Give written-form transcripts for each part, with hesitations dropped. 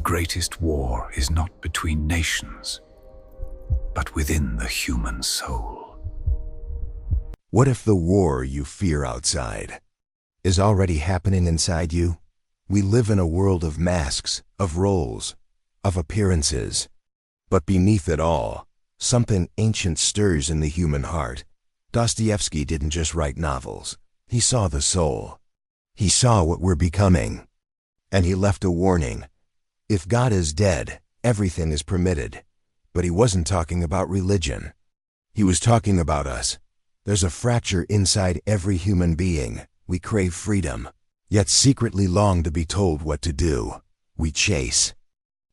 greatest war is not between nations, but within the human soul. What if the war you fear outside is already happening inside you? We live in a world of masks, of roles, of appearances. But beneath it all, something ancient stirs in the human heart. Dostoyevsky didn't just write novels. He saw the soul. He saw what we're becoming. And he left a warning. If God is dead, everything is permitted. But he wasn't talking about religion. He was talking about us. There's a fracture inside every human being. We crave freedom, yet secretly long to be told what to do. We chase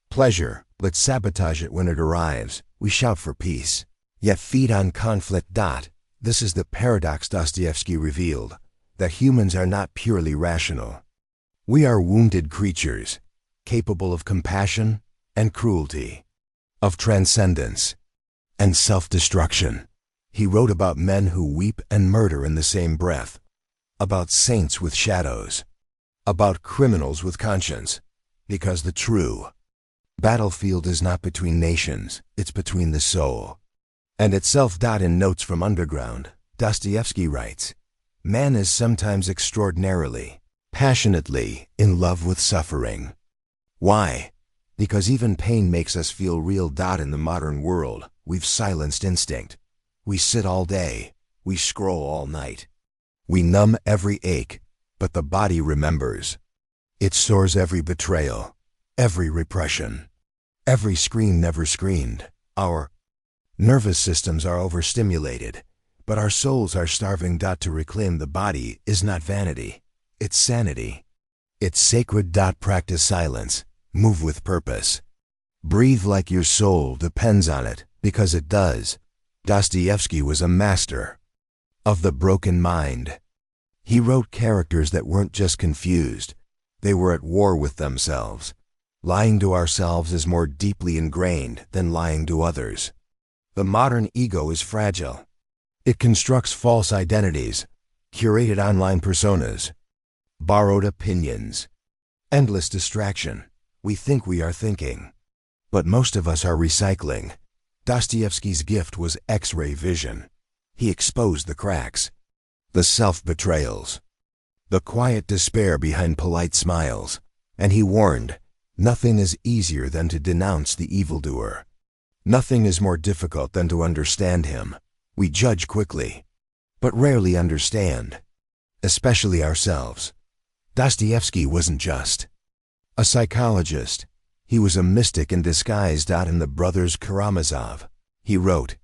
pleasure, but sabotage it when it arrives. We shout for peace, yet feed on conflict. This is the paradox Dostoyevsky revealed, that humans are not purely rational. We are wounded creatures, capable of compassion and cruelty, of transcendence and self-destruction. He wrote about men who weep and murder in the same breath, about saints with shadows, about criminals with conscience, because the true battlefield is not between nations, it's between the soul and itself. In Notes from Underground, Dostoyevsky writes, "Man is sometimes extraordinarily, passionately in love with suffering." Why? Because even pain makes us feel real. In the modern world, we've silenced instinct. We sit all day, we scroll all night. We numb every ache, but the body remembers. It stores every betrayal, every repression, every scream never screamed. Our nervous systems are overstimulated, but our souls are starving. To reclaim the body is not vanity, it's sanity. It's sacred. Practice silence, move with purpose. Breathe like your soul depends on it, because it does. Dostoyevsky was a master of the broken mind. He wrote characters that weren't just confused, they were at war with themselves. Lying to ourselves is more deeply ingrained than lying to others. The modern ego is fragile. It constructs false identities, curated online personas, borrowed opinions, endless distraction. We think we are thinking, but most of us are recycling. Dostoyevsky's gift was Xray Vision. He exposed the cracks, the self-betrayals, the quiet despair behind polite smiles, and he warned, nothing is easier than to denounce the evildoer. Nothing is more difficult than to understand him. We judge quickly, but rarely understand, especially ourselves. Dostoyevsky wasn't just a psychologist. He was a mystic in disguise. In The Brothers Karamazov, he wrote,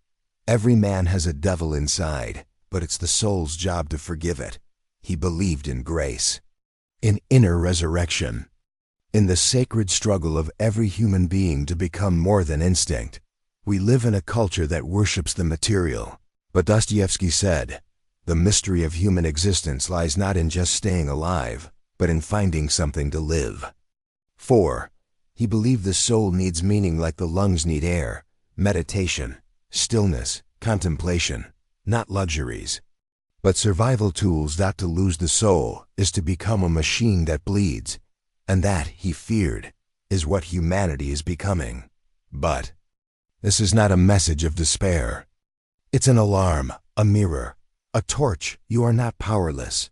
"Every man has a devil inside, but it's the soul's job to forgive it." He believed in grace, in inner resurrection, in the sacred struggle of every human being to become more than instinct. We live in a culture that worships the material, but Dostoyevsky said, the mystery of human existence lies not in just staying alive, but in finding something to live for. He believed the soul needs meaning like the lungs need air, meditation, stillness, contemplation, not luxuries, but survival tools. To lose the soul is to become a machine that bleeds, and that, he feared, is what humanity is becoming. But this is not a message of despair. It's an alarm, a mirror, a torch. You are not powerless.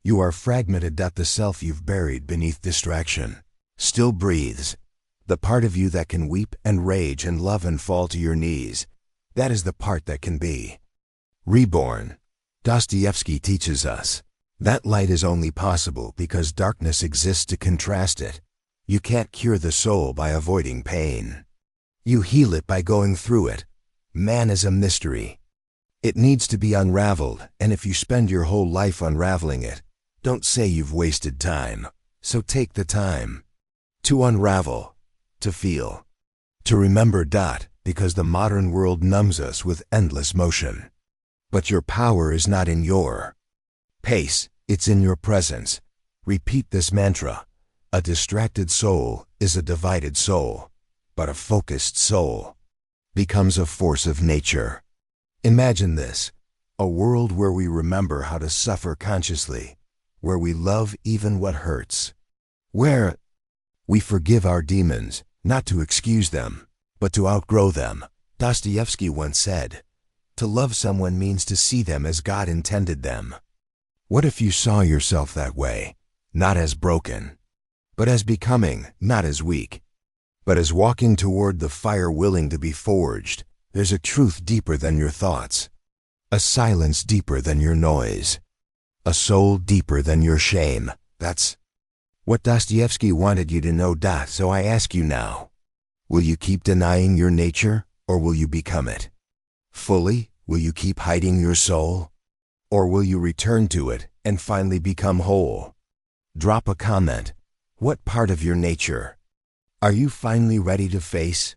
You are fragmented. The self you've buried beneath distraction still breathes. The part of you that can weep and rage and love and fall to your knees, that is the part that can be reborn. Dostoyevsky teaches us that light is only possible because darkness exists to contrast it. You can't cure the soul by avoiding pain. You heal it by going through it. Man is a mystery. It needs to be unraveled, and if you spend your whole life unraveling it, don't say you've wasted time. So take the time to unravel, to feel, to remember. Because the modern world numbs us with endless motion. But your power is not in your pace, it's in your presence. Repeat this mantra. A distracted soul is a divided soul, but a focused soul becomes a force of nature. Imagine this, a world where we remember how to suffer consciously, where we love even what hurts, where We forgive our demons, not to excuse them, but to outgrow them. Dostoyevsky once said, "To love someone means to see them as God intended them." What if you saw yourself that way, not as broken, but as becoming, not as weak, but as walking toward the fire willing to be forged? There's a truth deeper than your thoughts, a silence deeper than your noise, a soul deeper than your shame. That's what Dostoyevsky wanted you to know. So I ask you now, will you keep denying your nature, or will you become it? Fully, will you keep hiding your soul? Or will you return to it and finally become whole? Drop a comment. What part of your nature are you finally ready to face?